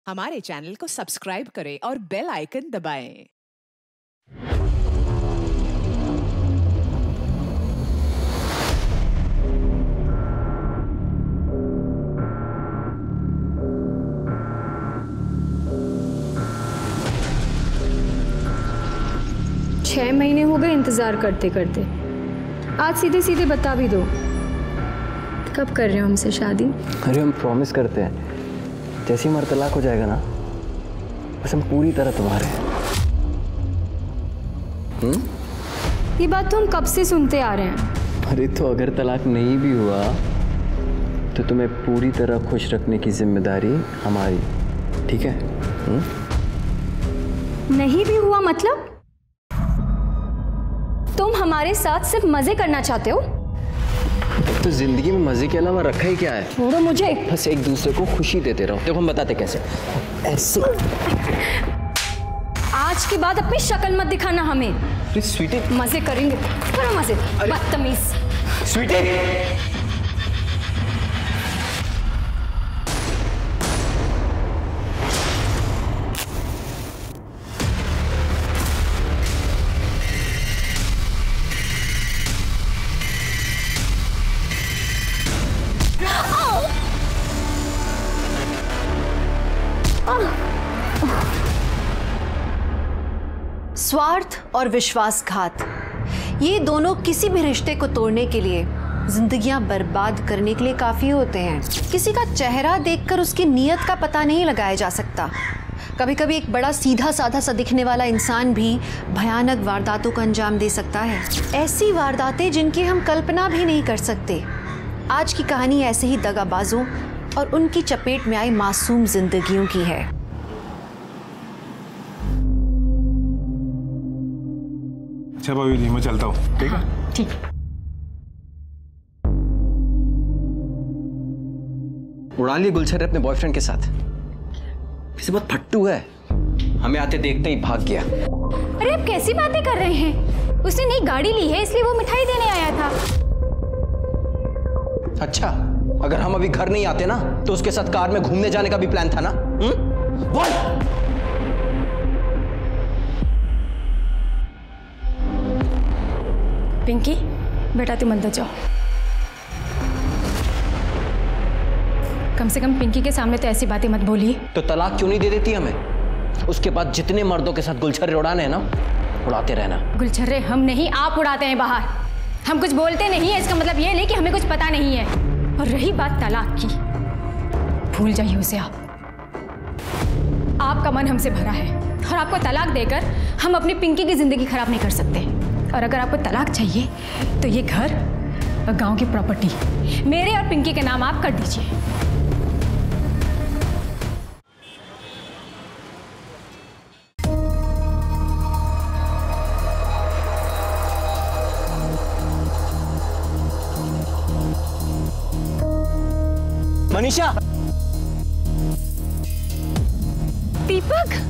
हमारे चैनल को सब्सक्राइब करें और बेल आइकन दबाएं। 6 महीने हो गए इंतज़ार करते करते। आज सीधे सीधे बता भी दो, कब कर रहे हो हमसे शादी? अरे हम प्रॉमिस करते हैं, जैसे ही हमारा तलाक हो जाएगा ना, बस हम पूरी तरह तुम्हारे हैं। ये बात तो हम कब से सुनते आ रहे हैं। अरे तो अगर तलाक नहीं भी हुआ तो तुम्हें पूरी तरह खुश रखने की जिम्मेदारी हमारी, ठीक है? नहीं भी हुआ मतलब? तुम हमारे साथ सिर्फ मजे करना चाहते हो? तो जिंदगी में मजे के अलावा रखा ही क्या है? छोड़ो मुझे। बस एक दूसरे को खुशी देते रहो। देखो हम बताते कैसे, ऐसे। आज के बाद अपनी शक्ल मत दिखाना हमें। स्वीटी, मजे करेंगे, करो मजे। बदतमीज। स्वीटी, स्वार्थ और विश्वासघात, ये दोनों किसी भी रिश्ते को तोड़ने के लिए, जिंदगियां बर्बाद करने के लिए काफ़ी होते हैं। किसी का चेहरा देखकर उसकी नीयत का पता नहीं लगाया जा सकता। कभी कभी एक बड़ा सीधा साधा सा दिखने वाला इंसान भी भयानक वारदातों को अंजाम दे सकता है। ऐसी वारदातें जिनकी हम कल्पना भी नहीं कर सकते। आज की कहानी ऐसे ही दगाबाजों और उनकी चपेट में आई मासूम जिंदगियों की है। अच्छा भाभी जी, मैं चलता हूँ, ठीक है? ठीक। उड़ा लिए गुलछर्रे अपने बॉयफ्रेंड के साथ। इसे बहुत फट्टू है, हमें आते देखते ही भाग गया। अरे आप कैसी बातें कर रहे हैं? उसने नई गाड़ी ली है, इसलिए वो मिठाई देने आया था। अच्छा, अगर हम अभी घर नहीं आते ना तो उसके साथ कार में घूमने जाने का भी प्लान था ना? बोल। पिंकी बेटा तुम अंदर जाओ। कम से कम पिंकी के सामने तो ऐसी बातें मत बोलिए। तो तलाक क्यों नहीं दे देती हमें? उसके बाद जितने मर्दों के साथ गुलछर्रे उड़ाने हैं ना, उड़ाते रहना। गुलछर्रे हम नहीं, आप उड़ाते हैं बाहर। हम कुछ बोलते नहीं है, इसका मतलब ये नहीं कि हमें कुछ पता नहीं है। और रही बात तलाक की, भूल जाइए उसे आप। आपका मन हमसे भरा है और आपको तलाक देकर हम अपनी पिंकी की जिंदगी खराब नहीं कर सकते। और अगर आपको तलाक चाहिए तो ये घर और गांव की प्रॉपर्टी मेरे और पिंकी के नाम आप कर दीजिए। मनीषा, दीपक,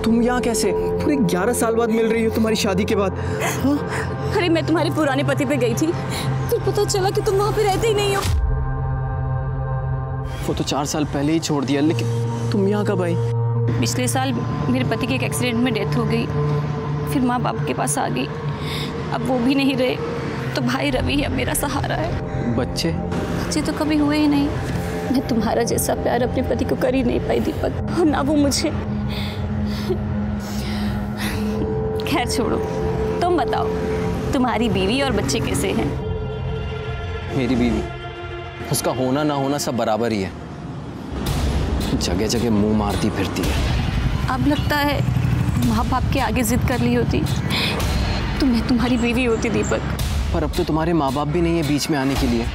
तुम यहाँ कैसे? पूरे 11 साल बाद मिल रही हो तुम्हारी शादी के बाद। हाँ? अरे मैं तुम्हारे पुराने पति पे गई थी, फिर पता चला कि तुम वहां पे रहते ही नहीं हो। वो तो 4 साल पहले ही छोड़ दिया, लेकिन तुम यहाँ कब आई? पिछले साल मेरे पति की एक एक्सीडेंट में डेथ हो गई, फिर माँ बाप के पास आ गई। अब वो भी नहीं रहे तो भाई रवि अब मेरा सहारा है। बच्चे तो कभी हुए ही नहीं। मैं तुम्हारा जैसा प्यार अपने पति को कर ही नहीं पाई दीपक, और ना वो मुझे। खैर छोड़ो, तुम बताओ तुम्हारी बीवी और बच्चे कैसे हैं? मेरी बीवी, उसका होना ना होना सब बराबर ही है। जगह जगह मुंह मारती फिरती है। अब लगता है माँ बाप के आगे जिद कर ली होती तो मैं तुम्हारी बीवी होती दीपक। पर अब तो तुम्हारे माँ बाप भी नहीं है बीच में आने के लिए।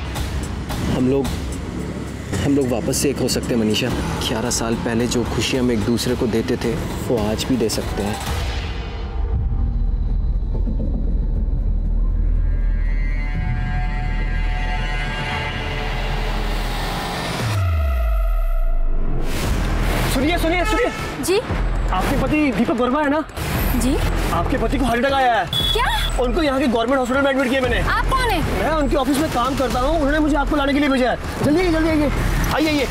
हम लोग वापस से एक हो सकते हैं मनीषा। 11 साल पहले जो खुशी हम एक दूसरे को देते थे वो आज भी दे सकते हैं। सुनिए जी, आपके पति दीपक वर्मा है ना? जी? आपके पति को हार्ट अटैक आया है। क्या? उनको यहाँ के गवर्नमेंट हॉस्पिटल में एडमिट किया मैंने। आप कौन है? मैं उनके ऑफिस में काम करता हूँ, उन्होंने मुझे आपको लाने के लिए भेजा है। जल्दी आइए, जल्दी आइए, आइए।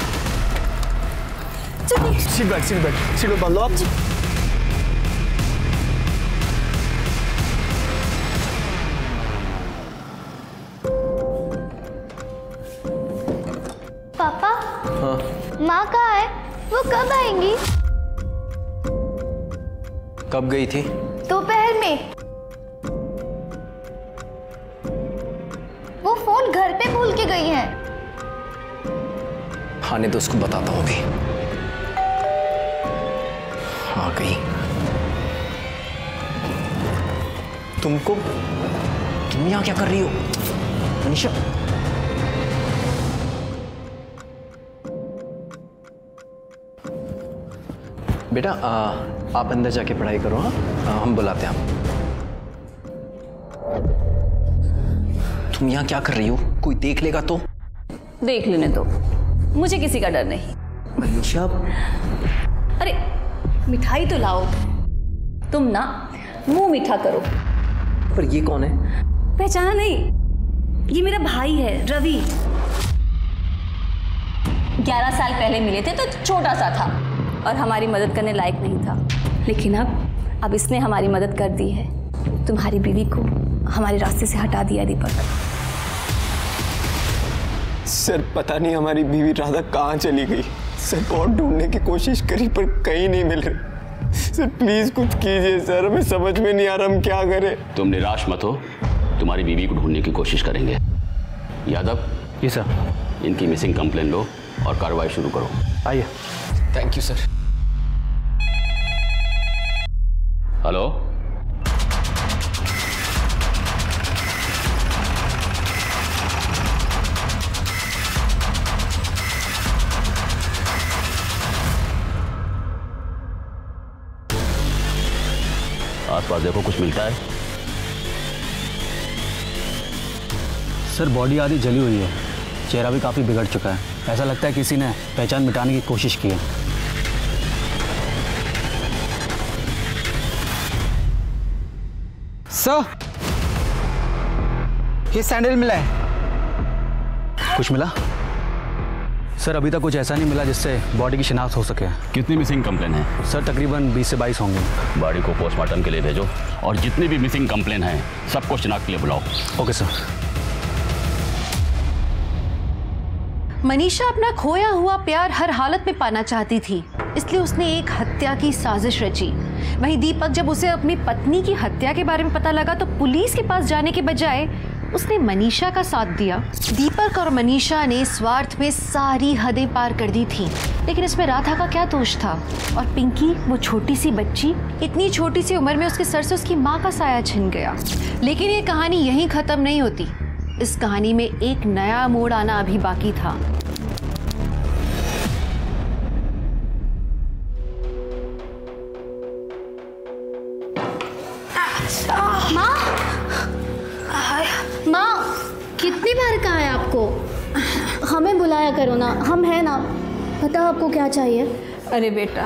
सीट बेल्ट बांध लो आप। पापा, हाँ माँ कहाँ है? वो कब आएंगी? कब गई थी? दोपहर में। वो फोन घर पे भूल के गई है। आने तो उसको बताता हूँ अभी। आ गई। तुम यहाँ क्या कर रही हो मनीषा? बेटा आप अंदर जाके पढ़ाई करो। हाँ हम बुलाते हैं आप। तुम यहाँ क्या कर रही हो? कोई देख लेगा तो? देख लेने दो, मुझे किसी का डर नहीं। मनीषा, अरे मिठाई तो लाओ। तुम ना मुंह मीठा करो। पर ये कौन है? पहचाना नहीं? ये मेरा भाई है रवि। 11 साल पहले मिले थे तो छोटा सा था और हमारी मदद करने लायक नहीं था, लेकिन अब इसने हमारी मदद कर दी है। तुम्हारी बीवी को हमारे रास्ते से हटा दिया दीपक। सर पता नहीं हमारी बीवी राधा कहाँ चली गई। सर बहुत ढूंढने की कोशिश करी पर कहीं नहीं मिल रही। सर प्लीज कुछ कीजिए सर, हमें समझ में नहीं आ रहा हम क्या करें। तुम निराश मत हो, तुम्हारी बीवी को ढूंढने की कोशिश करेंगे। यादव, जी सर। इनकी मिसिंग कंप्लेन लो और कार्रवाई शुरू करो। आइए। Thank you sir. हेलो, आसपास देखो, कुछ मिलता है? सर बॉडी आधी जली हुई है, चेहरा भी काफ़ी बिगड़ चुका है। ऐसा लगता है किसी ने पहचान मिटाने की कोशिश की है। सर, ये सैंडल मिला है। कुछ मिला? सर अभी तक कुछ ऐसा नहीं मिला जिससे बॉडी की शिनाख्त हो सके। कितनी मिसिंग कंप्लेन है? सर तकरीबन 20 से 22 होंगे। बॉडी को पोस्टमार्टम के लिए भेजो और जितनी भी मिसिंग कंप्लेन है सबको शिनाख्त के लिए बुलाओ। Okay sir. मनीषा अपना खोया हुआ प्यार हर हालत में पाना चाहती थी, इसलिए उसने एक हत्या की साजिश रची। वहीं दीपक, जब उसे अपनी पत्नी की हत्या के बारे में पता लगा तो पुलिस के पास जाने के बजाय उसने मनीषा का साथ दिया। दीपक और मनीषा ने स्वार्थ में सारी हदें पार कर दी थी, लेकिन इसमें राधा का क्या दोष था? और पिंकी, वो छोटी सी बच्ची, इतनी छोटी सी उम्र में उसके सर से उसकी माँ का साया छिन गया। लेकिन ये कहानी यहीं खत्म नहीं होती। इस कहानी में एक नया मोड़ आना अभी बाकी था। माँ, कितनी बार कहा है आपको? हमें बुलाया करो ना, हम हैं ना। बताओ आपको क्या चाहिए? अरे बेटा,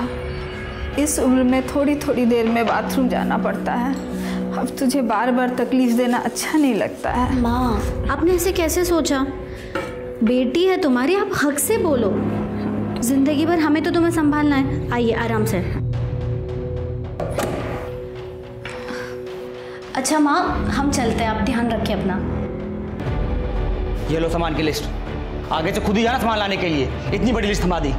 इस उम्र में थोड़ी थोड़ी देर में बाथरूम जाना पड़ता है। अब तुझे बार बार तकलीफ देना अच्छा नहीं लगता है। माँ, आपने ऐसे कैसे सोचा? बेटी है तुम्हारी, आप हक से बोलो। जिंदगी भर हमें तो तुम्हें संभालना है। आइए आराम से। अच्छा माँ, हम चलते हैं, आप ध्यान रखिए अपना। ये लो सामान की लिस्ट, आगे से खुद ही जाना सामान लाने के लिए। इतनी बड़ी लिस्ट थमा दी।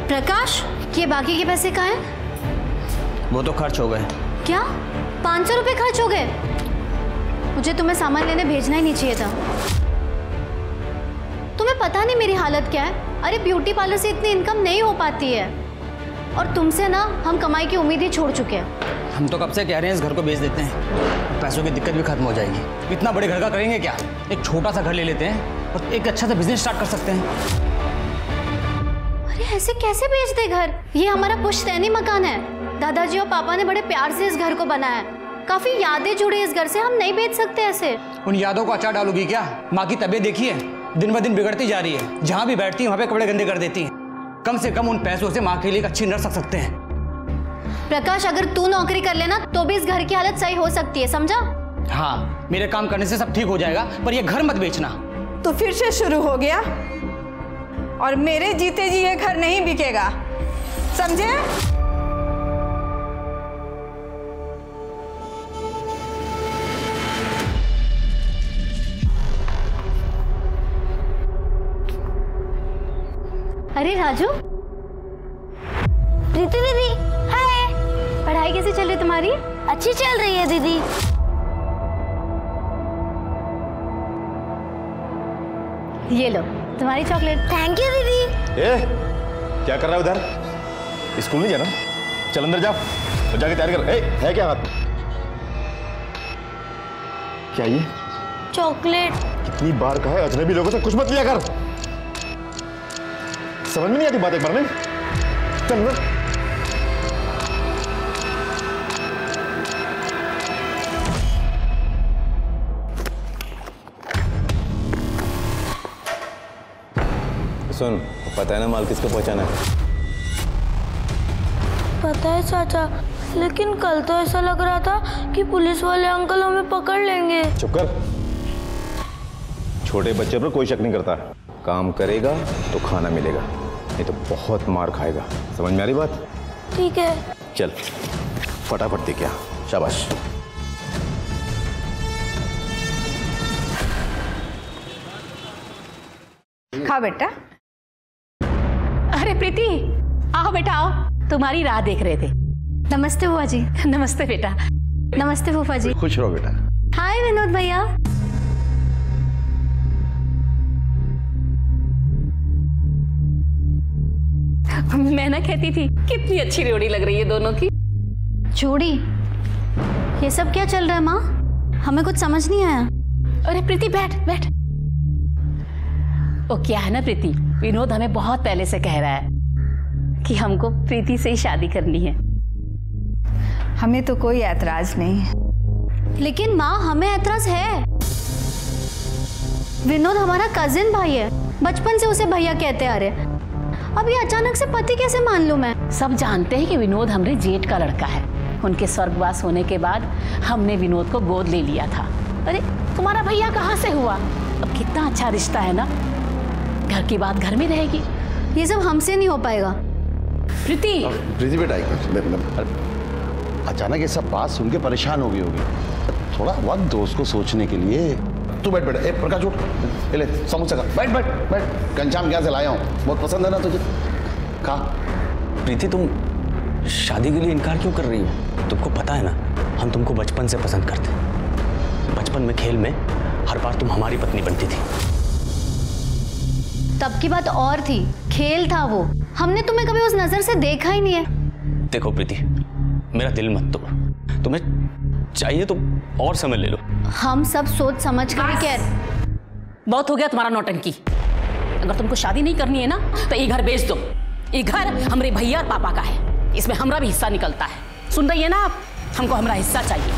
प्रकाश, ये बाकी के पैसे कहाँ हैं? वो तो खर्च हो गए। क्या 500 रुपये खर्च हो गए? मुझे तुम्हें सामान लेने भेजना ही नहीं चाहिए था। तुम्हें पता नहीं मेरी हालत क्या है? अरे ब्यूटी पार्लर से इतनी इनकम नहीं हो पाती है, और तुमसे ना हम कमाई की उम्मीद ही छोड़ चुके हैं। हम तो कब से कह रहे हैं इस घर को बेच देते हैं, पैसों की दिक्कत भी खत्म हो जाएगी। इतना बड़े घर का करेंगे क्या? एक छोटा सा घर ले लेते हैं और एक अच्छा सा बिजनेस स्टार्ट कर सकते हैं। अरे ऐसे कैसे बेच दे घर? ये हमारा पुश्तैनी मकान है। दादाजी और पापा ने बड़े प्यार से इस घर को बनाया है। काफी यादें जुड़ी इस घर से, हम नहीं बेच सकते ऐसे। उन यादों को अचार डालोगी क्या? माँ की तबीयत देखिए, दिन ब दिन बिगड़ती जा रही है। जहाँ भी बैठती है वहाँ पे कपड़े गंदे कर देती हैं। कम से कम उन पैसों से माँ के लिए एक अच्छी नर्स रख सकते हैं। प्रकाश, अगर तू नौकरी कर लेना तो भी इस घर की हालत सही हो सकती है, समझा? हाँ, मेरे काम करने से सब ठीक हो जाएगा, पर ये घर मत बेचना। तो फिर से शुरू हो गया, और मेरे जीते जी ये घर नहीं बिकेगा, समझे? अरे राजू, प्रीति दीदी, हाय। पढ़ाई कैसी चल रही तुम्हारी? अच्छी चल रही है दीदी। ये लो तुम्हारी चॉकलेट। थैंक यू दीदी। क्या कर रहा है उधर? स्कूल नहीं जाना? चल अंदर जाओ और जाके तैयार कर। है क्या हाथ? क्या ये? चॉकलेट। कितनी बार कहा है अजनबी लोगों से कुछ मत लिया कर। समझ में नहीं आती बात एक बार में। चल अंदर। सुन, पता है ना माल किसको पहुंचाना है? पता है चाचा, लेकिन कल तो ऐसा लग रहा था कि पुलिस वाले अंकल हमें पकड़ लेंगे। चुप कर। छोटे बच्चे पर कोई शक नहीं करता। काम करेगा तो खाना मिलेगा, नहीं तो बहुत मार खाएगा। समझ में आ रही बात? ठीक है। चल फटाफट दे क्या। शाबाश। खा बेटा। अरे प्रीति, आओ बेटा आओ, तुम्हारी राह देख रहे थे। नमस्ते बुआ जी। नमस्ते बेटा। नमस्ते फूफा जी। खुश रहो बेटा। हाय विनोद भैया। मैं ना कहती थी कितनी अच्छी जोड़ी लग रही है दोनों की। जोड़ी? ये सब क्या चल रहा है माँ? हमें कुछ समझ नहीं आया। अरे प्रीति बैठ बैठ। वो क्या है ना प्रीति, विनोद हमें बहुत पहले से कह रहा है कि हमको प्रीति से ही शादी करनी है। हमें तो कोई ऐतराज नहीं है। लेकिन माँ हमें ऐतराज है। विनोद हमारा कजिन भाई है, बचपन से उसे भैया कहते आ रहे। अब ये अचानक से पति कैसे मान लूं मैं? सब जानते हैं कि विनोद हमारे जेठ का लड़का है। उनके स्वर्गवास होने के बाद हमने विनोद को गोद ले लिया था। अरे तुम्हारा भैया कहाँ से हुआ? अब कितना अच्छा रिश्ता है ना, घर की बात घर में रहेगी। ये सब हमसे नहीं हो पाएगा। प्रीति बेटा, अचानक ये सब बात सुन के परेशान हो गई होगी। थोड़ा वक्त दो उसको सोचने के लिए। तू बैठ बेटा। प्रकाश उठ, ले समोसा खा। बैठ बैठ बैठ। घनश्याम क्या से लाया हूँ, बहुत पसंद है ना तुझे, खा। प्रीति, तुम शादी के लिए इनकार क्यों कर रही हो? तुमको पता है ना, हम तुमको बचपन से पसंद करते। बचपन में खेल में हर बार तुम हमारी पत्नी बनती थी। तब की बात और थी, खेल था वो। हमने तुम्हें कभी उस नजर से देखा ही नहीं है। देखो प्रीति, मेरा दिल मत तोड़। तुम्हें चाहिए तो और समय ले लो। हम सब सोच समझ कर ही कह रहे। बहुत हो गया तुम्हारा नौटंकी। अगर तुमको शादी नहीं करनी है ना तो ये घर बेच दो। ये घर हमारे भैया और पापा का है, इसमें हमारा भी हिस्सा निकलता है। सुन रही है ना आप? हमको हमारा हिस्सा चाहिए।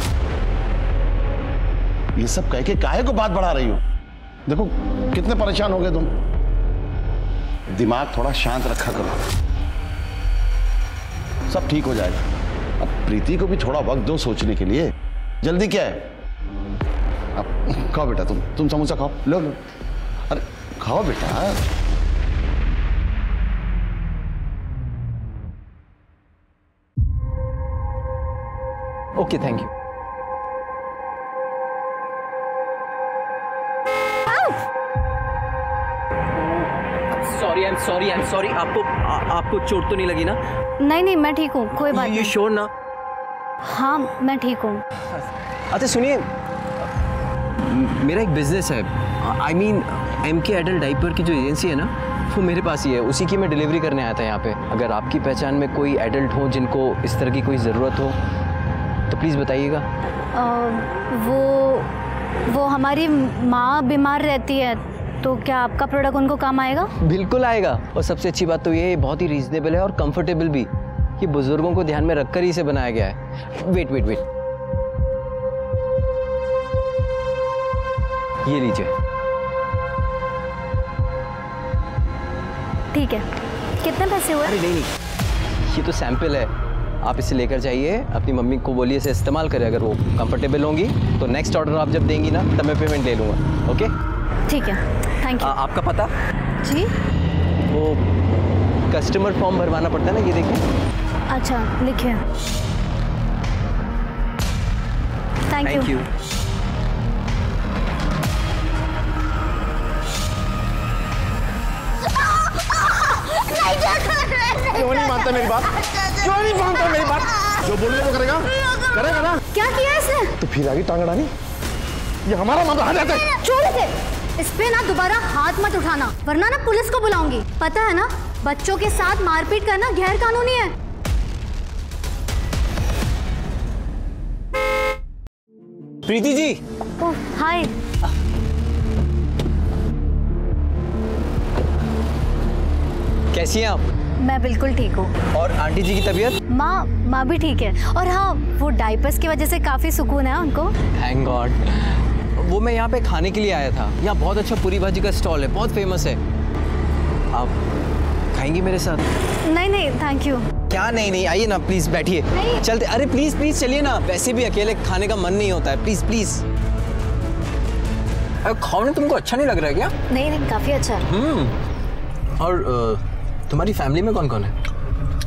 ये सब कह के काहे को बात बढ़ा रही हो? देखो कितने परेशान हो गए तुम। दिमाग थोड़ा शांत रखा करो, सब ठीक हो जाएगा। अब प्रीति को भी थोड़ा वक्त दो सोचने के लिए। जल्दी क्या है? अब खाओ बेटा, तुम समोसा खाओ। लो लो, अरे खाओ बेटा। Okay, thank you. Sorry, I am sorry. आपको चोट तो नहीं लगी ना? नहीं नहीं, मैं ठीक हूँ, कोई बात नहीं। यू श्योर ना? हाँ मैं ठीक हूँ। अच्छा सुनिए, मेरा एक बिजनेस है। I mean MK adult diaper की जो एजेंसी है ना, वो मेरे पास ही है। उसी की मैं डिलीवरी करने आया था यहाँ पे। अगर आपकी पहचान में कोई एडल्ट हो जिनको इस तरह की कोई ज़रूरत हो तो प्लीज़ बताइएगा। वो हमारी माँ बीमार रहती है, तो क्या आपका प्रोडक्ट उनको काम आएगा? बिल्कुल आएगा। और सबसे अच्छी बात तो ये बहुत ही रीजनेबल है और कंफर्टेबल भी। ये बुजुर्गों को ध्यान में रखकर ही इसे बनाया गया है। वेट, ये लीजिए। ठीक है, कितने पैसे हुए? अरे नहीं, ये तो सैंपल है। आप इसे लेकर जाइए, अपनी मम्मी को बोलिए इसे इस्तेमाल करें, अगर वो कंफर्टेबल होंगी तो नेक्स्ट ऑर्डर आप जब देंगी ना तब मैं पेमेंट ले लूँगा। ओके ठीक है, थैंक यू। आपका पता? जी वो कस्टमर फॉर्म भरवाना पड़ता है ना, ये देखिए। अच्छा लिखिए। Thank you. क्यों नहीं मानता मेरी बात? क्यों नहीं मानता मेरी बात? जो बोलने को करेगा करेगा ना। क्या किया इसने? तो फिर आगे टांग अड़ानी, ये हमारा मामला हट जाता है। छोड़ इसे, इस पे ना दोबारा हाथ मत उठाना वरना ना पुलिस को बुलाऊंगी। पता है ना, बच्चों के साथ मारपीट करना गैर कानूनी है। प्रीति जी। ओह हाय। कैसी हैं आप? मैं बिल्कुल ठीक हूँ। और आंटी जी की तबीयत? माँ भी ठीक है। और हाँ, वो डायपर्स की वजह से काफी सुकून है उनको। Thank God. वो मैं यहाँ पे खाने के लिए आया था, यहाँ बहुत अच्छा पूरी भाजी का स्टॉल है, बहुत फेमस है। आप खाएंगी मेरे साथ? नहीं थैंक यू। क्या नहीं, आइए ना प्लीज, बैठिए। चलते, अरे प्लीज चलिए ना, वैसे भी अकेले खाने का मन नहीं होता है। प्लीज। खाने तुमको अच्छा नहीं लग रहा है क्या? नहीं काफी अच्छा है। और तुम्हारी फैमिली में कौन कौन है?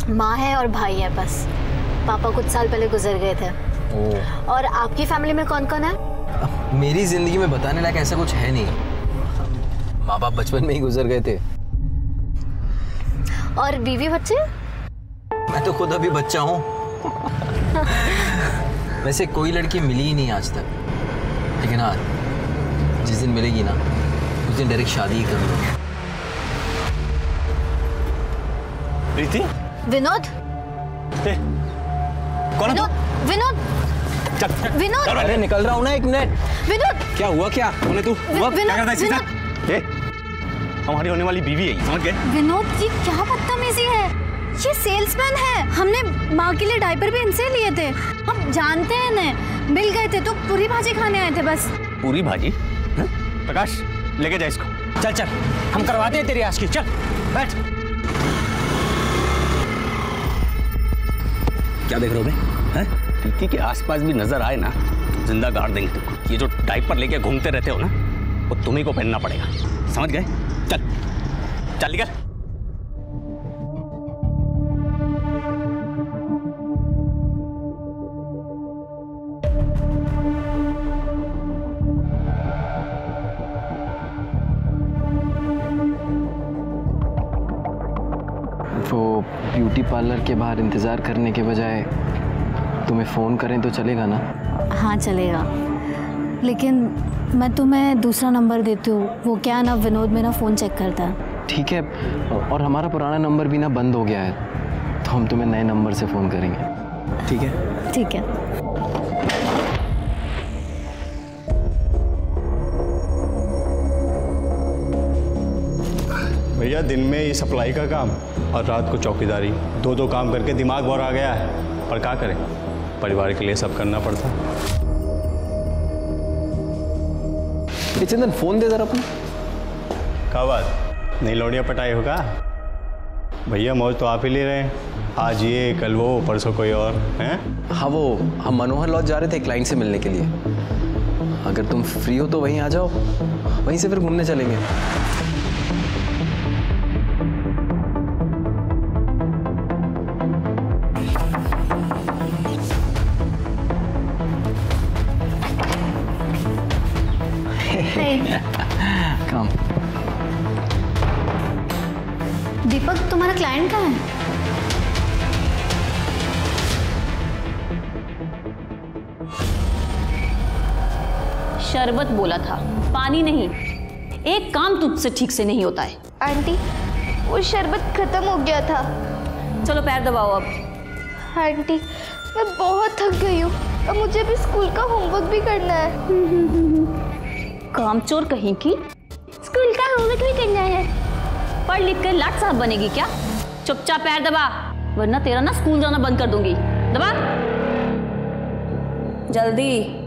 माँ है और भाई है बस। पापा कुछ साल पहले गुजर गए थे। और आपकी फैमिली में कौन कौन है? मेरी जिंदगी में बताने लायक ऐसा कुछ है नहीं। माँ बाप बचपन में ही गुजर गए थे। और बीवी बच्चे? मैं तो खुद अभी बच्चा हूँ। वैसे कोई लड़की मिली ही नहीं आज तक, लेकिन हाँ जिस दिन मिलेगी ना उस दिन डायरेक्ट शादी ही कर लूँगा। प्रीति? विनोद? कौन है? विनोद? विनोद? अरे निकल रहा हूँ ना, एक मिनट। विनोद? क्या हुआ? क्या कौन है तू? क्या करता है इसके साथ? हमारी होने वाली बीवी है, समझ गए? विनोद जी क्या बदतमीजी है, ये सेल्समैन है। हमने माँ के लिए डायपर भी इनसे लिए थे। हम जानते हैं इन्हें, मिल गए थे तो पूरी भाजी खाने आए थे बस। पूरी भाजी? प्रकाश लेके जा इसको। चल हम करवाते हैं तेरी आज की। चल बैठ। क्या देख रहे हो बे? प्रीति के आसपास भी नजर आए ना जिंदा गाड़ देंगे तुमको। ये जो डायपर लेके घूमते रहते हो ना वो तुम्ही को पहनना पड़ेगा, समझ गए? चल निकल। वो ब्यूटी पार्लर के बाहर इंतज़ार करने के बजाय तुम्हें फ़ोन करें तो चलेगा ना? हाँ चलेगा, लेकिन मैं तुम्हें दूसरा नंबर देती हूँ। वो क्या ना, विनोद मेरा फ़ोन चेक करता है। ठीक है, और हमारा पुराना नंबर भी ना बंद हो गया है, तो हम तुम्हें नए नंबर से फ़ोन करेंगे। ठीक है? ठीक है। भैया दिन में ये सप्लाई का काम और रात को चौकीदारी, दो काम करके दिमाग भर आ गया है। पर क्या करें, परिवार के लिए सब करना पड़ता। चंदन फोन दे जरा अपना। क्या बात, नई लौड़िया पटाई होगा? भैया मौज तो आप ही ले रहे हैं, आज ये कल वो परसों कोई और हैं? हाँ वो हम मनोहर लॉज जा रहे थे क्लाइंट से मिलने के लिए। अगर तुम फ्री हो तो वहीं आ जाओ, वहीं से फिर घूमने चलेंगे। Come. दीपक तुम्हारा क्लाइंट कहाँ है? शरबत बोला था, पानी नहीं। एक काम तुझसे ठीक से नहीं होता है। आंटी वो शरबत खत्म हो गया था। चलो पैर दबाओ अब। आंटी मैं बहुत थक गई हूँ, अब मुझे भी स्कूल का होमवर्क भी करना है। कामचोर कहीं की, स्कूल का होमवर्क भी करना है। पढ़ लिख कर लाट साहब बनेगी क्या? चुपचाप पैर दबा, वरना तेरा ना स्कूल जाना बंद कर दूंगी। दबा जल्दी।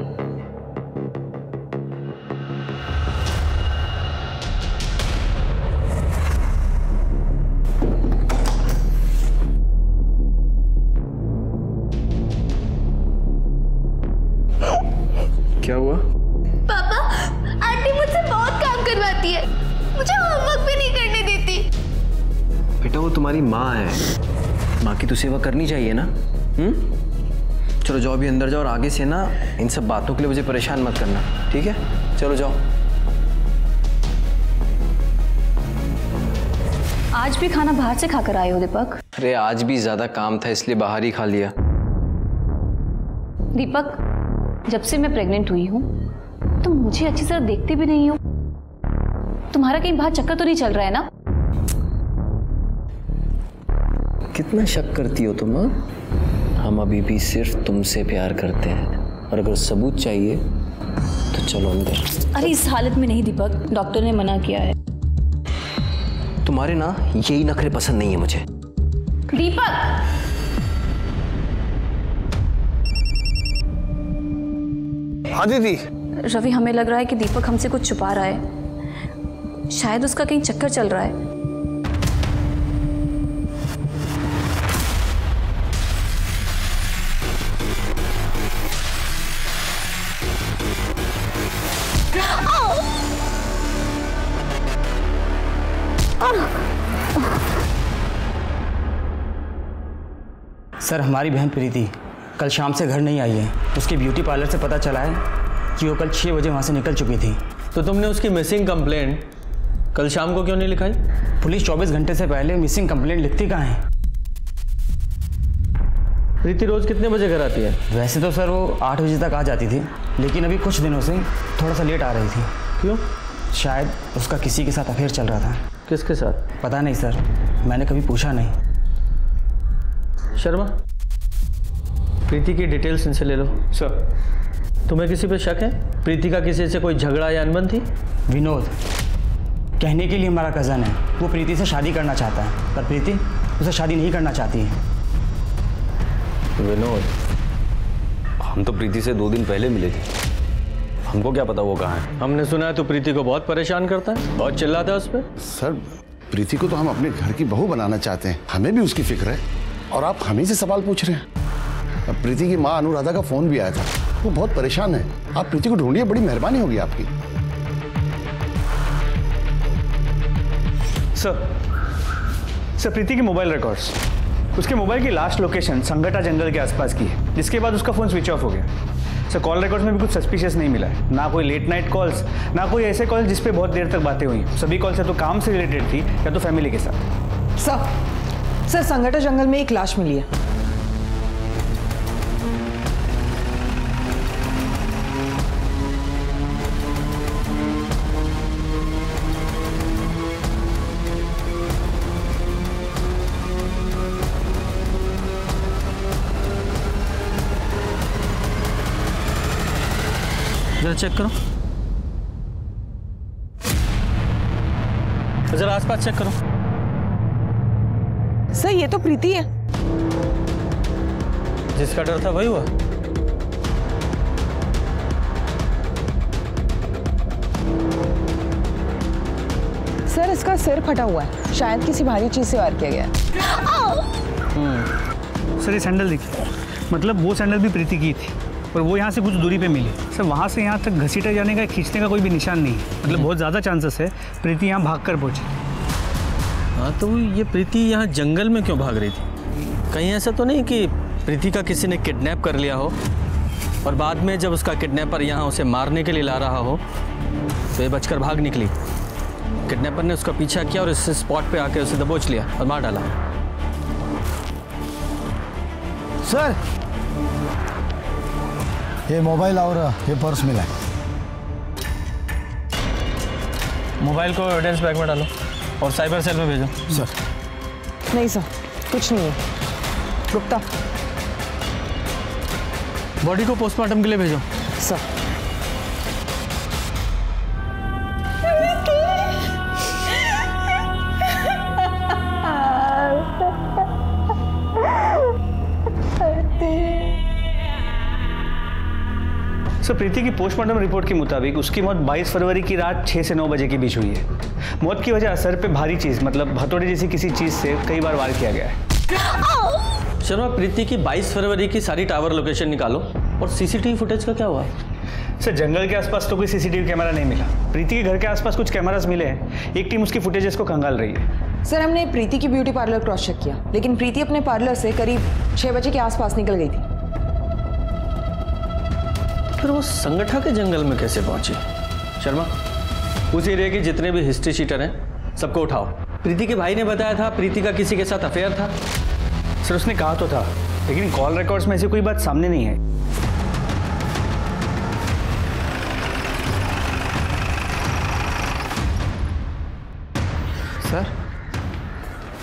वो तुम्हारी माँ है, माँ की तो सेवा करनी चाहिए ना। चलो जाओ अभी अंदर जाओ, और आगे से ना इन सब बातों के लिए मुझे परेशान मत करना, ठीक है? चलो जाओ। आज भी खाना बाहर से खाकर आए हो दीपक? अरे आज भी ज्यादा काम था इसलिए बाहर ही खा लिया। दीपक, जब से मैं प्रेग्नेंट हुई हूँ तुम मुझे अच्छी तरह देखते भी नहीं हो। तुम्हारा कहीं बाहर चक्कर तो नहीं चल रहा है ना? कितना शक करती हो तुम? हम अभी भी सिर्फ तुमसे प्यार करते हैं, और अगर सबूत चाहिए तो चलो अंदर। अरे इस हालत में नहीं दीपक, डॉक्टर ने मना किया है। तुम्हारे ना यही नखरे पसंद नहीं है मुझे। दीपक! हाँ दीदी। रवि, हमें लग रहा है कि दीपक हमसे कुछ छुपा रहा है। शायद उसका कहीं चक्कर चल रहा है। सर, हमारी बहन प्रीति कल शाम से घर नहीं आई है। उसके ब्यूटी पार्लर से पता चला है कि वो कल 6 बजे वहाँ से निकल चुकी थी। तो तुमने उसकी मिसिंग कंप्लेंट कल शाम को क्यों नहीं लिखाई? पुलिस 24 घंटे से पहले मिसिंग कंप्लेंट लिखती कहाँ है? प्रीति रोज कितने बजे घर आती है? वैसे तो सर वो 8 बजे तक आ जाती थी, लेकिन अभी कुछ दिनों से थोड़ा सा लेट आ रही थी। क्यों? शायद उसका किसी के साथ अफेयर चल रहा था। किसके साथ? पता नहीं सर, मैंने कभी पूछा नहीं। शर्मा, प्रीति की डिटेल्स इनसे ले लो। सर। तुम्हें किसी पे शक है? प्रीति का किसी से कोई झगड़ा या अनबन थी? विनोद कहने के लिए हमारा कज़न है, वो प्रीति से शादी करना चाहता है, पर प्रीति उसे शादी नहीं करना चाहती है। विनोद, हम तो प्रीति से 2 दिन पहले मिले थे, हमको क्या पता वो कहाँ है। हमने सुना है तो प्रीति को बहुत परेशान करता है, बहुत चिल्लाता है उस पर। सर, प्रीति को तो हम अपने घर की बहू बनाना चाहते हैं, हमें भी उसकी फिक्र है, और आप हमें से सवाल पूछ रहे हैं। अब प्रीति की माँ अनुराधा का फोन भी आया था, वो बहुत परेशान है। आप प्रीति को ढूंढिए, बड़ी मेहरबानी होगी आपकी। सर, प्रीति के मोबाइल रिकॉर्ड्स, उसके मोबाइल की लास्ट लोकेशन संगटा जंगल के आसपास की है, जिसके बाद उसका फ़ोन स्विच ऑफ हो गया। सर, कॉल रिकॉर्ड्स में भी कुछ सस्पिशियस नहीं मिला है, ना कोई लेट नाइट कॉल्स, ना कोई ऐसे कॉल जिस पे बहुत देर तक बातें हुई। सभी कॉल्स या तो काम से रिलेटेड थी या तो फैमिली के साथ। सर, संगटा जंगल में एक लाश मिली है। जरा चेक करो, जरा आसपास चेक करो। सर, ये तो प्रीति है। जिसका डर था वही हुआ। सर, इसका सिर फटा हुआ है, शायद किसी भारी चीज से वार किया गया है। सर, ये सैंडल देखिए, मतलब वो सैंडल भी प्रीति की थी और वो यहाँ से कुछ दूरी पे मिली। सर, वहाँ से यहाँ तक घसीटा जाने का, खींचने का कोई भी निशान नहीं है, मतलब बहुत ज़्यादा चांसेस है प्रीति यहाँ भागकर पहुँची। हाँ, तो ये प्रीति यहाँ जंगल में क्यों भाग रही थी? कहीं ऐसा तो नहीं कि प्रीति का किसी ने किडनैप कर लिया हो और बाद में जब उसका किडनैपर यहाँ उसे मारने के लिए ला रहा हो तो ये बचकर भाग निकली? किडनैपर ने उसका पीछा किया और इस स्पॉट पे आके उसे दबोच लिया और मार डाला। सर, ये मोबाइल और ये पर्स मिला है। मोबाइल को एविडेंस बैग में डालो और साइबर सेल में भेजो। सर। नहीं सर, कुछ नहीं है। गुप्ता, बॉडी को पोस्टमार्टम के लिए भेजो। सर। सर, प्रीति की पोस्टमार्टम रिपोर्ट के मुताबिक उसकी मौत 22 फरवरी की रात 6 से 9 बजे के बीच हुई है। मौत की वजह सर पे भारी चीज, मतलब हथौड़े जैसी किसी चीज से कई बार वार किया गया है। शर्मा, प्रीति की 22 फरवरी की सारी टावर लोकेशन निकालो और सीसीटीवी फुटेज का क्या हुआ? सर, जंगल के आसपास तो कोई सीसीटीवी कैमरा नहीं मिला। प्रीति के घर के आसपास कुछ कैमरास मिले हैं, एक टीम उसकी फुटेजेस को खंगाल रही है। सर हमने प्रीति की ब्यूटी पार्लर क्रॉस चेक किया, लेकिन प्रीति अपने पार्लर से करीब 6 बजे के आसपास निकल गई थी। फिर वो संगठा के जंगल में कैसे पहुंची? शर्मा, उस एरिया के जितने भी हिस्ट्री शीटर हैं सबको उठाओ। प्रीति के भाई ने बताया था प्रीति का किसी के साथ अफेयर था। सर उसने कहा तो था, लेकिन कॉल रिकॉर्ड्स में ऐसी कोई बात सामने नहीं है। सर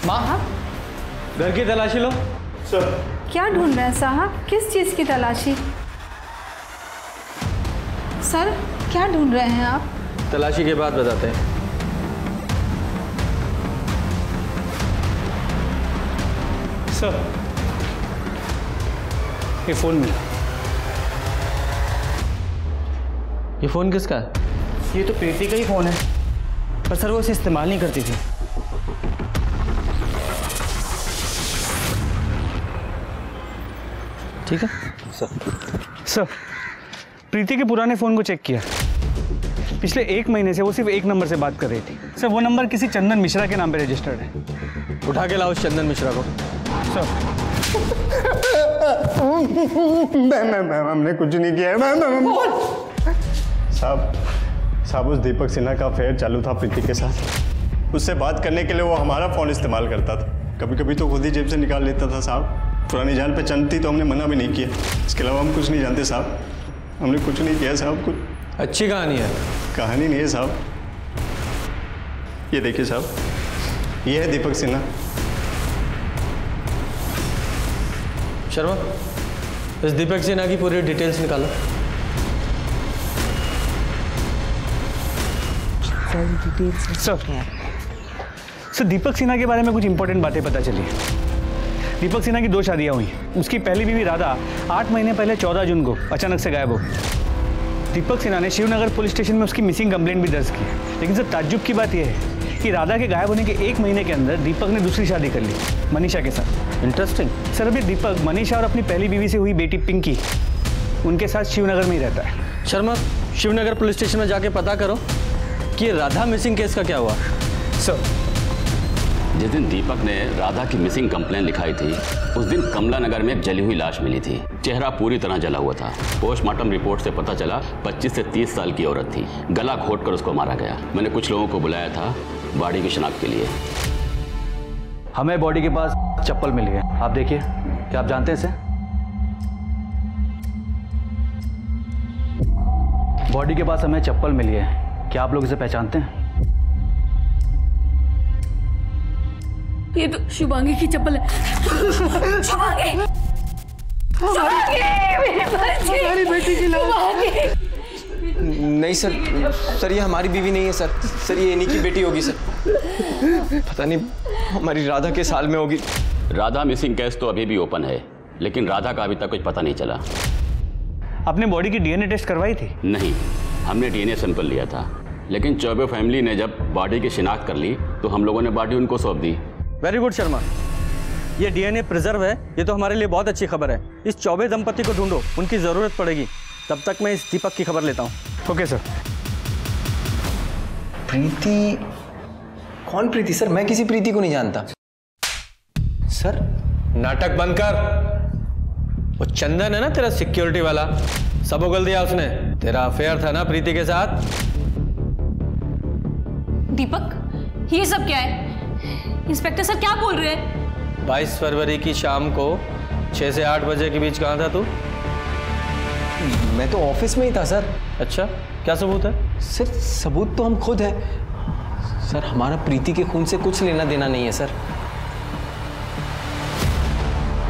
माँ, घर की तलाशी लो। सर क्या ढूंढ रहे हैं साहब? किस चीज की तलाशी? सर क्या ढूंढ रहे हैं आप? तलाशी के बाद बताते हैं। सर ये फोन मिला। ये फोन किसका है? ये तो प्रीति का ही फोन है, पर सर वो इसे इस्तेमाल नहीं करती थी। ठीक है सर, प्रीति के पुराने फोन को चेक किया। पिछले 1 महीने से वो सिर्फ एक नंबर से बात कर रही थी। सर वो नंबर किसी चंदन मिश्रा के नाम पे रजिस्टर्ड है। उठा के लाओ उस चंदन मिश्रा को। सर हमने कुछ नहीं किया। साहब उस दीपक सिन्हा का अफेयर चालू था प्रीति के साथ। उससे बात करने के लिए वो हमारा फ़ोन इस्तेमाल करता था। कभी कभी तो खुद ही जेब से निकाल लेता था साहब। पुरानी जान पहचान थी तो हमने मना भी नहीं किया। इसके अलावा हम कुछ नहीं जानते साहब। हमने कुछ नहीं किया साहब। कुछ अच्छी कहानी है। कहानी नहीं है साहब। ये देखिए साहब, ये है दीपक सिन्हा। शर्मा, इस दीपक सिन्हा की पूरी डिटेल्स निकालो। सर दीपक सिन्हा के बारे में कुछ इंपॉर्टेंट बातें पता चली। दीपक सिन्हा की 2 शादियां हुई। उसकी पहली बीवी राधा 8 महीने पहले 14 जून को अचानक से गायब हो गई। दीपक सिन्हा ने शिवनगर पुलिस स्टेशन में उसकी मिसिंग कंप्लेंट भी दर्ज की। लेकिन सर ताज्जुब की बात यह है कि राधा के गायब होने के 1 महीने के अंदर दीपक ने दूसरी शादी कर ली, मनीषा के साथ। इंटरेस्टिंग। सर अभी दीपक मनीषा और अपनी पहली बीवी से हुई बेटी पिंकी, उनके साथ शिवनगर में ही रहता है। शर्मा, शिवनगर पुलिस स्टेशन में जाके पता करो कि राधा मिसिंग केस का क्या हुआ। सर जिस दिन दीपक ने राधा की मिसिंग कंप्लेन लिखाई थी उस दिन कमला नगर में एक जली हुई लाश मिली थी। चेहरा पूरी तरह जला हुआ था। पोस्टमार्टम रिपोर्ट से पता चला 25 से 30 साल की औरत थी। गला घोंटकर उसको मारा गया। मैंने कुछ लोगों को बुलाया था बॉडी की शिनाख्त के लिए। हमें बॉडी के पास चप्पल मिली है, आप देखिए। क्या आप जानते हैं इसे? बॉडी के पास हमें चप्पल मिली है, क्या आप लोग इसे पहचानते हैं? ये तो शुभांगी की चप्पल है। शुभांगी, हमारी बेटी की लाश। नहीं सर ये हमारी बीवी नहीं है सर ये इन्हीं की बेटी होगी सर। पता नहीं हमारी राधा के साल में होगी। राधा मिसिंग केस तो अभी भी ओपन है, लेकिन राधा का अभी तक कुछ पता नहीं चला। आपने बॉडी की डीएनए टेस्ट करवाई थी? नहीं, हमने डीएनए सैंपल लिया था, लेकिन चौबे फैमिली ने जब बॉडी की शिनाख्त कर ली तो हम लोगों ने बॉडी उनको सौंप दी। वेरी गुड शर्मा, ये डीएनए प्रिजर्व है, ये तो हमारे लिए बहुत अच्छी खबर है। इस चौबे दंपति को ढूंढो, उनकी ज़रूरत पड़ेगी। तब तक मैं इस दीपक की खबर लेता हूँ। Okay sir. प्रीति? कौन प्रीति सर? मैं किसी प्रीति को नहीं जानता सर। नाटक बंद कर। वो चंदन है ना तेरा सिक्योरिटी वाला, सब उगल दिया उसने। तेरा अफेयर था ना प्रीति के साथ। दीपक, ये सब क्या है? इंस्पेक्टर सर क्या बोल रहे हैं? 22 फरवरी की शाम को 6 से 8 बजे के बीच कहाँ था तू? मैं तो ऑफिस में ही था सर। अच्छा, क्या सबूत है? सर सबूत तो हम खुद है सर। हमारा प्रीति के खून से कुछ लेना देना नहीं है सर।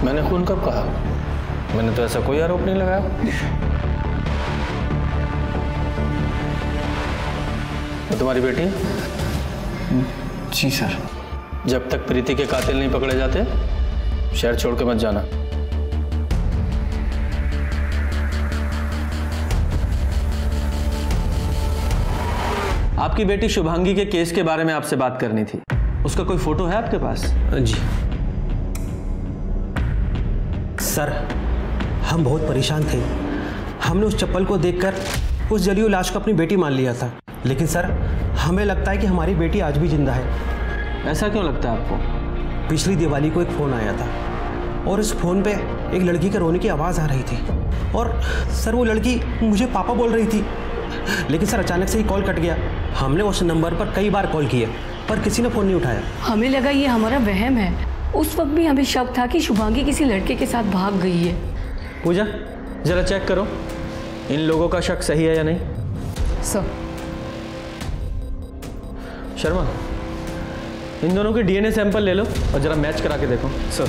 मैंने खून कब कहा? मैंने तो ऐसा कोई आरोप नहीं लगाया। वो तुम्हारी बेटी है? जी सर। जब तक प्रीति के कातिल नहीं पकड़े जाते शहर छोड़ के मत जाना। आपकी बेटी शुभांगी के केस के बारे में आपसे बात करनी थी। उसका कोई फोटो है आपके पास? जी सर, हम बहुत परेशान थे। हमने उस चप्पल को देखकर उस जली हुई लाश को अपनी बेटी मान लिया था, लेकिन सर हमें लगता है कि हमारी बेटी आज भी जिंदा है। ऐसा क्यों लगता है आपको? पिछली दिवाली को एक फ़ोन आया था और उस फ़ोन पे एक लड़की के रोने की आवाज़ आ रही थी और सर वो लड़की मुझे पापा बोल रही थी। लेकिन सर अचानक से ही कॉल कट गया। हमने उस नंबर पर कई बार कॉल किए पर किसी ने फ़ोन नहीं उठाया। हमें लगा ये हमारा वहम है। उस वक्त भी हमें शक था कि शुभांगी किसी लड़के के साथ भाग गई है। पूजा जरा चेक करो इन लोगों का शक सही है या नहीं। सर। शर्मा इन दोनों के डीएनए सैंपल ले लो और जरा मैच करा के देखो। सर।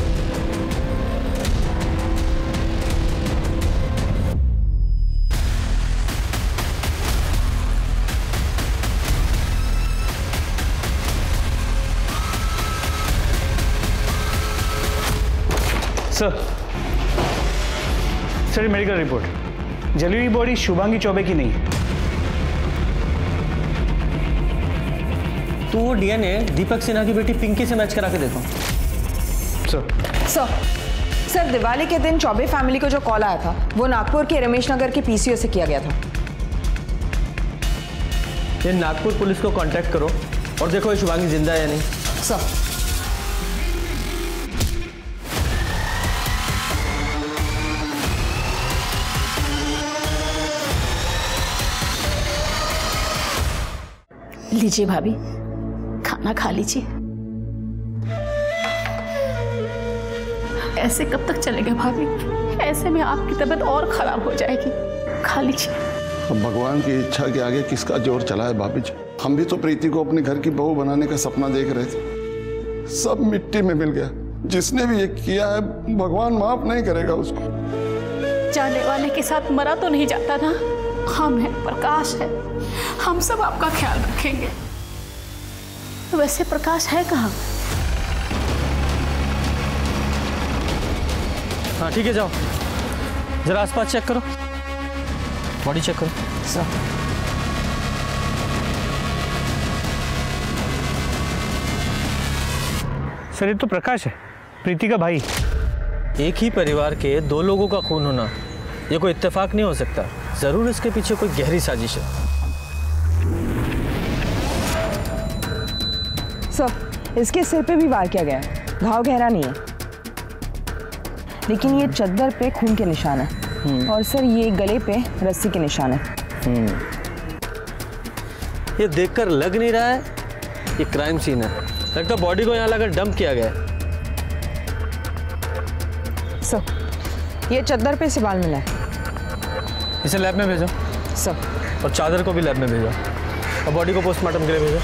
सर मेडिकल रिपोर्ट जली हुई बॉडी शुभांगी चौबे की नहीं है। तो वो डीएनए दीपक सिन्हा की बेटी पिंकी से मैच करा के देखो। सर दिवाली के दिन चौबे फैमिली को जो कॉल आया था वो नागपुर के रमेश नगर के पीसीओ से किया गया था। ये नागपुर पुलिस को कांटेक्ट करो और देखो ये शुभांगी जिंदा है या नहीं। सर। लीजिए भाभी, खाना खा लीजिए। ऐसे कब तक चलेगा भाभी? ऐसे में आपकी तबीयत और खराब हो जाएगी। खा लीजिए। अब भगवान की इच्छा के आगे किसका जोर चला है भाभी जी। हम भी तो प्रीति को अपने घर की बहू बनाने का सपना देख रहे थे, सब मिट्टी में मिल गया। जिसने भी ये किया है भगवान माफ नहीं करेगा उसको। जाने वाले के साथ मरा तो नहीं जाता ना। हम हैं, प्रकाश है, हम सब आपका ख्याल रखेंगे। वैसे प्रकाश है कहाँ? हाँ ठीक है, जाओ जरा आसपास चेक करो, बॉडी चेक करो। सर ये तो प्रकाश है, प्रीति का भाई। एक ही परिवार के दो लोगों का खून होना ये कोई इत्तेफाक नहीं हो सकता। जरूर इसके पीछे कोई गहरी साजिश है। सर इसके सिर पे भी वार किया गया है, घाव गहरा नहीं है, लेकिन ये चद्दर पे खून के निशान है और सर ये गले पे रस्सी के निशान है। ये देखकर लग नहीं रहा है ये क्राइम सीन है, लगता बॉडी को यहाँ लाकर डंप किया गया है। सर ये चद्दर पे से बाल मिला है। इसे लैब में भेजो सर, और चादर को भी लैब में भेजो और बॉडी को पोस्टमार्टम के लिए भेजो।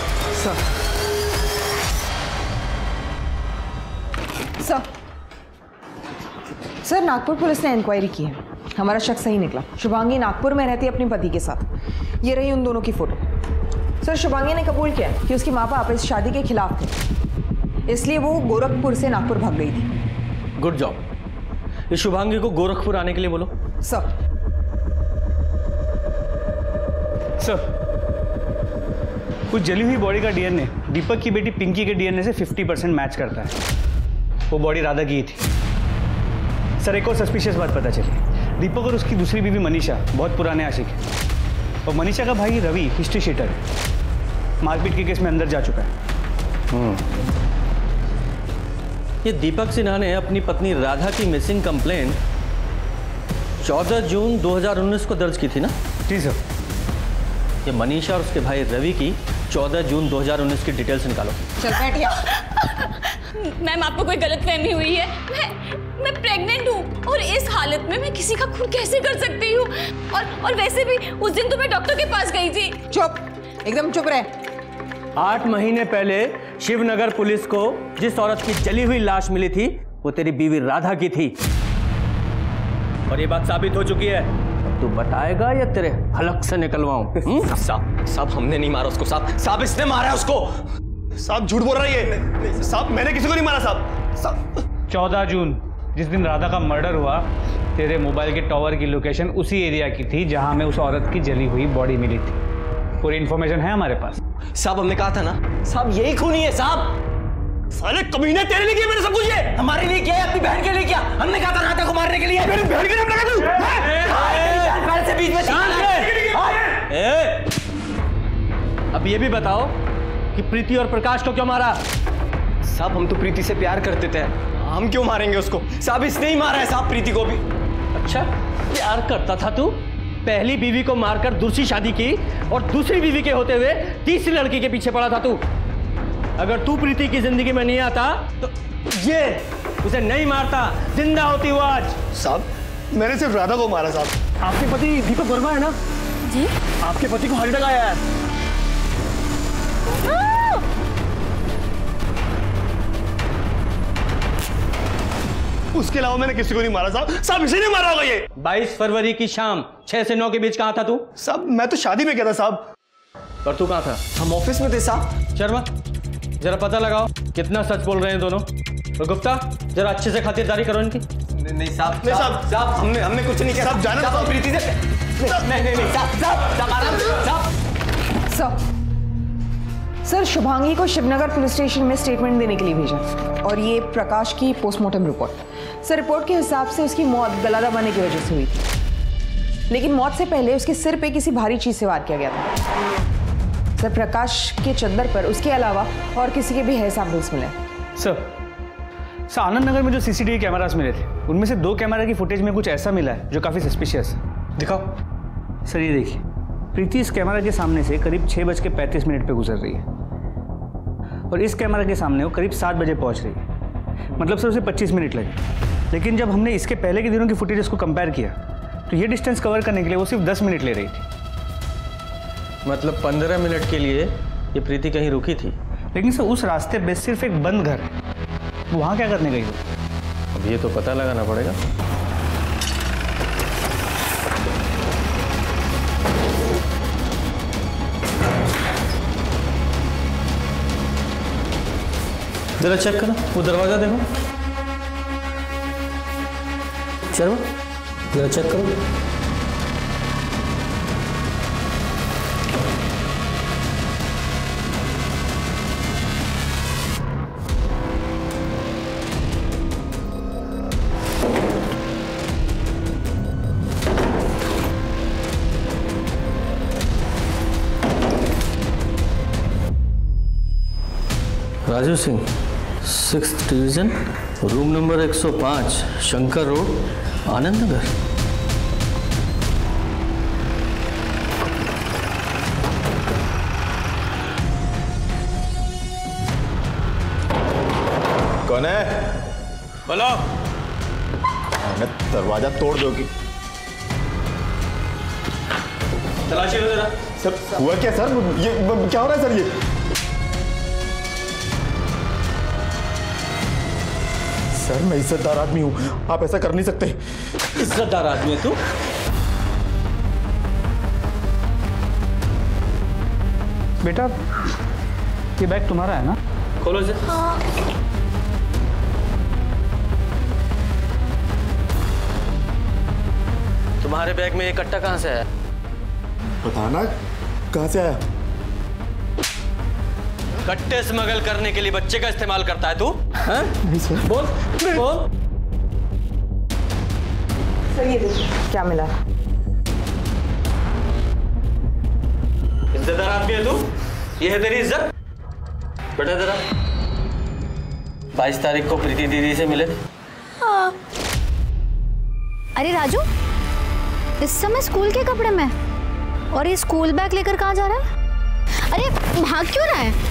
सर नागपुर पुलिस ने इंक्वायरी की है, हमारा शक सही निकला। शुभांगी नागपुर में रहती है अपने पति के साथ। ये रही उन दोनों की फोटो। सर शुभांगी ने कबूल किया कि उसके माँ बाप इस शादी के खिलाफ थे, इसलिए वो गोरखपुर से नागपुर भाग गई थी। Good job. इस शुभांगी को गोरखपुर आने के लिए बोलो। सर कुछ जली हुई बॉडी का डीएनए दीपक की बेटी पिंकी के डीएनए से 50% मैच करता है। वो बॉडी राधा की ही थी। सर एक और सस्पिशियस बात पता चली, दीपक और उसकी दूसरी बीवी मनीषा बहुत पुराने आशिक हैं और मनीषा का भाई रवि हिस्ट्री शीटर है, मारपीट के केस में अंदर जा चुका है। ये दीपक सिन्हा ने अपनी पत्नी राधा की मिसिंग कंप्लेंट 14 जून 2019 को दर्ज की थी ना? जी सर। ये मनीषा और उसके भाई रवि की 14 जून 2019 की डिटेल्स निकालो। चल बैठिए। मैम आपको कोई गलतफहमी हुई है। मैं प्रेग्नेंट हूँ और इस हालत में मैं किसी का खून कैसे कर सकती हूँ? और वैसे भी उस दिन तो मैं डॉक्टर के पास गई थी। चुप, एकदम चुप रहे। 8 महीने पहले शिवनगर पुलिस को जिस औरत की जली हुई लाश मिली थी वो तेरी बीवी राधा की थी और ये बात साबित हो चुकी है। तू बताएगा या तेरे हलक से निकलवाऊं? साहब हमने नहीं मारा उसको। साहब इसने मारा है उसको। साहब झूठ बोल रही है। साहब मैंने किसी को नहीं मारा साहब। 14 जून जिस दिन राधा का मर्डर हुआ, तेरे मोबाइल के टावर की लोकेशन उसी एरिया की थी जहां में उस औरत की जली हुई बॉडी मिली थी। पूरी इन्फॉर्मेशन है हमारे पास। साहब हमने कहा था ना, साहब यही खूनी है साहब। साले कमीने तेरे लिए किया मैंने सब कुछ। ये हमारे लिए किया, अपनी बहन के लिए किया। हमने कहा था राधा को मारने के लिए। मेरी बहन के नाम लगा तू। बहन से बीच में अब ये भी बताओ कि प्रीति और प्रकाश को क्यों मारा? साहब हम तो प्रीति से प्यार करते थे, हम क्यों मारेंगे उसको? साहब इसने ही मारा है साहब प्रीति को भी। अच्छा, प्यार करता था तू? पहली बीवी को मारकर दूसरी शादी की और दूसरी बीवी के होते हुए तीसरी लड़की के पीछे पड़ा था तू। अगर तू प्रीति की जिंदगी में नहीं आता तो ये उसे नहीं मारता, जिंदा होती वो आज। साहब मैंने सिर्फ राधा को मारा साहब। आपके पति दीपक वर्मा है ना जी? आपके पति को हार्ट अटैक आया है। उसके अलावा मैंने किसी को नहीं मारा साहब। साहब इसी ने मारा होगा ये। 22 फरवरी की शाम 6 से 9 के बीच कहाँ था तू? साहब मैं तो शादी में गया था साहब। और तू कहाँ था? हम ऑफिस में थे साहब। शर्मा जरा पता लगाओ कितना सच बोल रहे हैं दोनों। और गुप्ता जरा अच्छे से खातिरदारी करो इनकी। नहीं साहब, नहीं साहब, हमने कुछ नहीं किया साहब। जाना साहब प्रीति से। नहीं साहब आराम। सर शुभांगी को शिवनगर पुलिस स्टेशन में स्टेटमेंट देने के लिए भेजा और ये प्रकाश की पोस्टमार्टम रिपोर्ट। सर रिपोर्ट के हिसाब से उसकी मौत गला दबाने की वजह से हुई थी, लेकिन मौत से पहले उसके सिर पे किसी भारी चीज से वार किया गया था। सर प्रकाश के चद्दर पर उसके अलावा और किसी के भी हेयर सैंपल्स मिले। सर आनंद नगर में जो सीसीटीवी कैमरास मिले थे उनमें से 2 कैमरा की फुटेज में कुछ ऐसा मिला है जो काफ़ी सस्पिशियस है। दिखाओ। सर ये देखिए, प्रीति इस कैमरा के सामने से करीब 6:35 पे गुजर रही है और इस कैमरा के सामने वो करीब 7 बजे पहुंच रही है। मतलब सर उसे 25 मिनट लगे, लेकिन जब हमने इसके पहले के दिनों की फुटेज को कंपेयर किया तो ये डिस्टेंस कवर करने के लिए वो सिर्फ 10 मिनट ले रही थी। मतलब 15 मिनट के लिए ये प्रीति कहीं रुकी थी। लेकिन सर उस रास्ते पे सिर्फ एक बंद घर है, वहाँ क्या करने गई हो? अब ये तो पता लगाना पड़ेगा। जरा चेक करो, वो दरवाजा देखो। चलो जरा चेक करो। Raju Singh, 6th division, room number 105, Shankar road, Anand Nagar. कौन है? बोलो। दरवाजा तोड़ दोगी। तलाशी लो जरा। सर हुआ क्या सर? ये क्या हो रहा है सर? ये सर मैं इज्जतदार आदमी हूँ, आप ऐसा कर नहीं सकते। इज्जतदार आदमी है तू? बेटा ये बैग तुम्हारा है ना? खोलो इसे। हाँ। तुम्हारे बैग में ये कट्टा कहाँ से आया? पता ना कहाँ से आया। कट्टे स्मगल करने के लिए बच्चे का इस्तेमाल करता है तू? हाँ? नहीं सर। बोल बोल। सर ये देखिए क्या मिला। इज्जतदार आदमी है तू? ये है तेरी इज्जत? बेटा जरा 22 तारीख को प्रीति दीदी से मिले। हाँ। अरे राजू, इस समय स्कूल के कपड़े में और ये स्कूल बैग लेकर कहाँ जा रहा है? अरे भाग क्यों रहा है?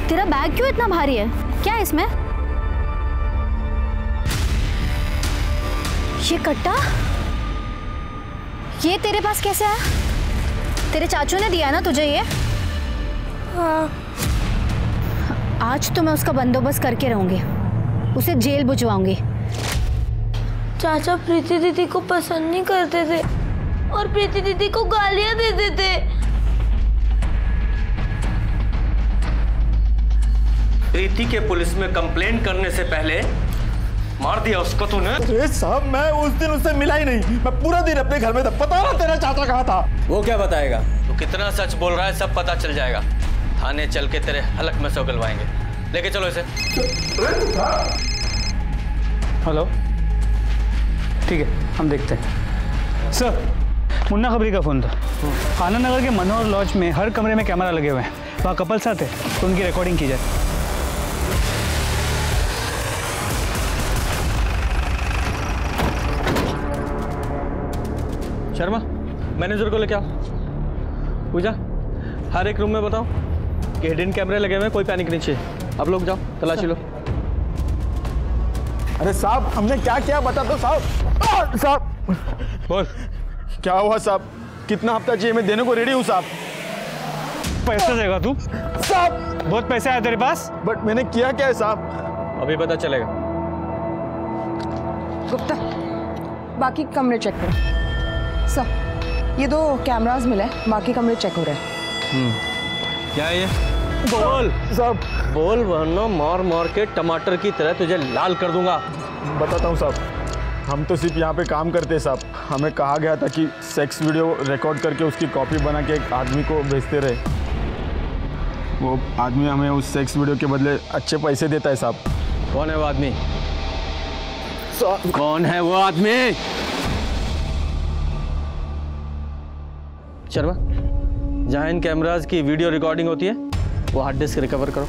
तेरा बैग क्यों इतना भारी है? क्या है इसमें? ये कट्टा ये तेरे पास कैसे आया? तेरे चाचू ने दिया ना तुझे ये? हाँ। आज तो मैं उसका बंदोबस्त करके रहूंगी, उसे जेल भिजवाऊंगी। चाचा प्रीति दीदी को पसंद नहीं करते थे और प्रीति दीदी को गालियां देते थे। प्रीति के पुलिस में कंप्लेंट करने से पहले मार दिया उसको तूने। अरे साहब मैं उस दिन उससे मिला ही नहीं, मैं पूरा दिन अपने घर में था। पता ना तेरा चाचा कहाँ था। वो क्या बताएगा? तू कितना सच बोल रहा है सब पता चल जाएगा। थाने चल के तेरे हलक में से उगलवाएंगे। लेके चलो इसे। हेलो, ठीक है हम देखते हैं। सर मुन्ना खबरी का फ़ोन था। आनंद नगर के मनोहर लॉज में हर कमरे में कैमरा लगे हुए हैं, वहाँ कपल्स आते तो उनकी रिकॉर्डिंग की जाए। शर्मा, मैनेजर को लेके आओ। पूजा, हर एक रूम में बताओ कि हिडन कैमरे लगे हुए हैं, कोई पैनिक नहीं चाहिए। अब लोग जाओ, तलाशी लो। अरे साहब, हमने क्या किया बता दो साहब। साहब बोल, क्या हुआ साहब? कितना हफ्ता चाहिए? मैं देने को रेडी हूँ साहब। पैसा देगा तू? साहब बहुत पैसे आए तेरे पास? बट मैंने किया क्या है साहब? अभी पता चलेगा। गुप्ता, बाकी कमरे चेक करो। सर, ये 2 कैमरास मिले, बाकी कमरे चेक हो रहे हैं। क्या है ये? बोल साहब, बोल वरना मार मार के टमाटर की तरह तुझे लाल कर दूंगा। बताता हूँ साहब, हम तो सिर्फ यहाँ पे काम करते हैं साहब। हमें कहा गया था कि सेक्स वीडियो रिकॉर्ड करके उसकी कॉपी बना के एक आदमी को भेजते रहे। वो आदमी हमें उस सेक्स वीडियो के बदले अच्छे पैसे देता है साहब। कौन है वो आदमी? कौन है वो आदमी? शर्मा, जहाँ इन कैमराज की वीडियो रिकॉर्डिंग होती है वो हार्ड डिस्क रिकवर करो।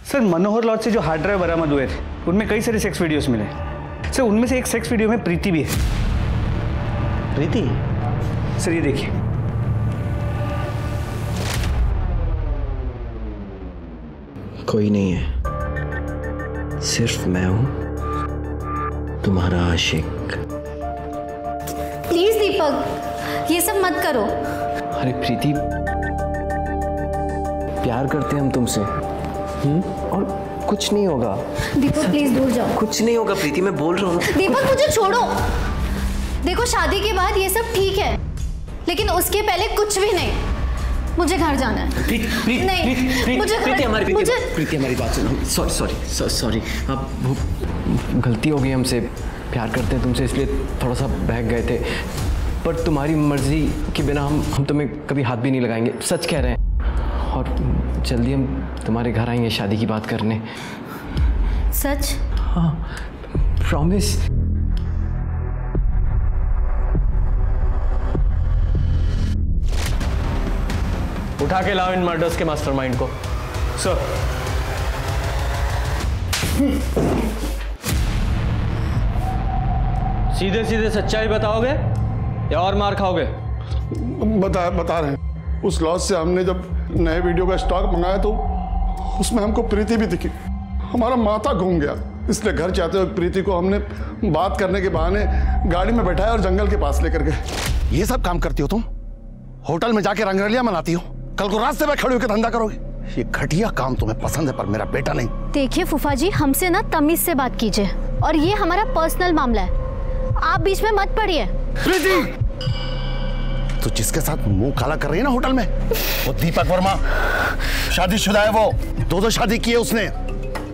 सर, मनोहर लॉज से जो हार्ड ड्राइव बरामद हुए थे उनमें कई सारे सेक्स वीडियोस मिले। सर, उनमें से एक सेक्स वीडियो में प्रीति भी है। प्रीति? सर, ये देखिए। कोई नहीं है, सिर्फ मैं हूं तुम्हारा आशिक। प्लीज दीपक, ये सब मत करो। अरे प्रीति, प्यार करते हैं हम तुमसे। और कुछ नहीं होगा। दीपक प्लीज दूर जाओ। कुछ नहीं होगा प्रीति, मैं बोल रहा हूँ। दीपक मुझे छोड़ो। देखो, शादी के बाद ये सब ठीक है, लेकिन उसके पहले कुछ भी नहीं। मुझे घर जाना है। प्रीति हमारी बात सुनो। सॉरी, अब वो गलती हो गई हमसे। प्यार करते हैं तुमसे इसलिए थोड़ा सा बहक गए थे, पर तुम्हारी मर्जी के बिना हम तुम्हें कभी हाथ भी नहीं लगाएंगे। सच कह रहे हैं। और जल्दी हम तुम्हारे घर आएंगे शादी की बात करने। सच? हाँ, प्रॉमिस। उठा के लाओ इन मर्डर्स के मास्टरमाइंड को। सर, सीधे सीधे सच्चाई बताओगे या और मार खाओगे? बता रहे हैं। उस लॉज से हमने जब नए वीडियो का स्टॉक मंगाया तो उसमें हमको प्रीति भी दिखी। हमारा माथा घूम गया, इसलिए घर जाते हुए प्रीति को हमने बात करने के बहाने गाड़ी में बैठाया और जंगल के पास लेकर गए। ये सब काम करती हो तुम? होटल में जाके रंगरलियां मनाती हो, कल को रास्ते में खड़े होकर धंधा करोगे? ये घटिया काम तुम्हें पसंद है, पर मेरा बेटा नहीं। देखिए फूफा जी, हमसे ना तमीज से बात कीजिए, और ये हमारा पर्सनल मामला है, आप बीच में मत पड़िए। प्रीति, तो जिसके साथ मुंह काला कर रही है ना होटल में, वो दीपक वर्मा, शादीशुदा है वो। 2 शादी की है उसने।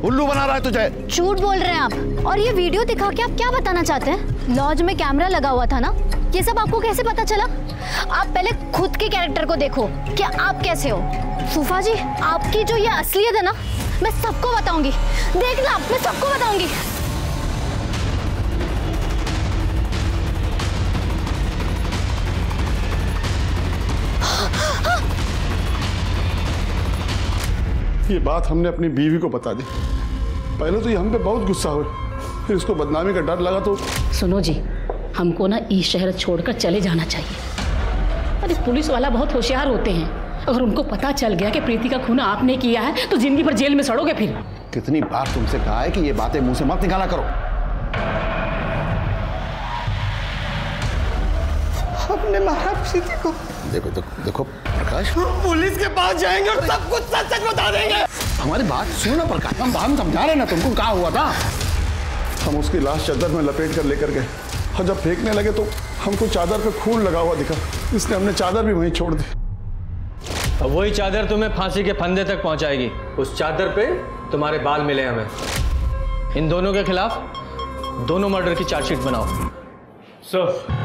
उल्लू बना रहा है तुझे। झूठ बोल रहे हैं आप। और ये वीडियो दिखा के आप क्या बताना चाहते हैं? लॉज में कैमरा लगा हुआ था ना, ये सब आपको कैसे पता चला? आप पहले खुद के कैरेक्टर को देखो कि आप कैसे हो। फूफा जी, आपकी जो ये असलियत है ना, मैं सबको बताऊंगी। देखना, मैं सबको बताऊंगी। ये बात हमने अपनी बीवी को बता दी। पहले तो ये हम पे बहुत गुस्सा हुए, फिर इसको बदनामी का डर लगा तो। सुनो जी, हमको ना इस शहर छोड़कर चले जाना चाहिए। अरे पुलिस वाला बहुत होशियार होते हैं, अगर उनको पता चल गया कि प्रीति का खून आपने किया है तो जिंदगी भर जेल में सड़ोगे फिर। कितनी बार तुमसे कहा है कि ये बातें मुंह से मत निकाला करो। हमने मारा प्रीति को। देखो प्रकाश, पुलिस के पास जाएंगे और सब कुछ सच बता देंगे। हमारी बात सुनो ना प्रकाश, हम समझा रहे ना तुमको क्या हुआ था। हम उसकी लाश चादर में लपेट कर लेकर गए, और जब फेंकने लगे तो हमको चादर पे खून लगा हुआ दिखा, इसलिए हमने चादर भी वहीं छोड़ दी। अब वही चादर तुम्हें फांसी के फंदे तक पहुंचाएगी। उस चादर पे तुम्हारे बाल मिले हमें। इन दोनों के खिलाफ दोनों मर्डर की चार्जशीट बनाओ। सर,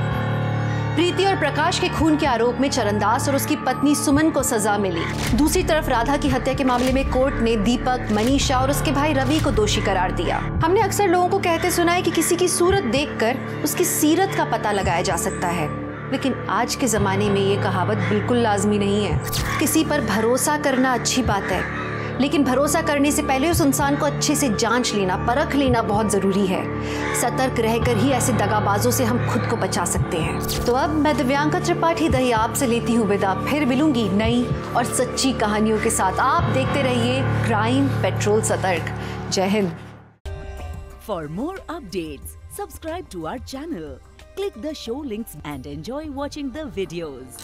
प्रीति और प्रकाश के खून के आरोप में चरणदास और उसकी पत्नी सुमन को सजा मिली। दूसरी तरफ राधा की हत्या के मामले में कोर्ट ने दीपक, मनीषा और उसके भाई रवि को दोषी करार दिया। हमने अक्सर लोगों को कहते सुना है कि किसी की सूरत देखकर उसकी सीरत का पता लगाया जा सकता है, लेकिन आज के जमाने में ये कहावत बिल्कुल लाजमी नहीं है। किसी पर भरोसा करना अच्छी बात है, लेकिन भरोसा करने से पहले उस इंसान को अच्छे से जांच लेना, परख लेना बहुत जरूरी है। सतर्क रहकर ही ऐसे दगाबाजों से हम खुद को बचा सकते हैं। तो अब मैं दिव्यांका त्रिपाठी दही आपसे लेती हूँ विदा। फिर मिलूंगी नई और सच्ची कहानियों के साथ। आप देखते रहिए क्राइम पेट्रोल सतर्क। जय Hind. For more updates, subscribe to our channel, click the show links and enjoy watching the videos.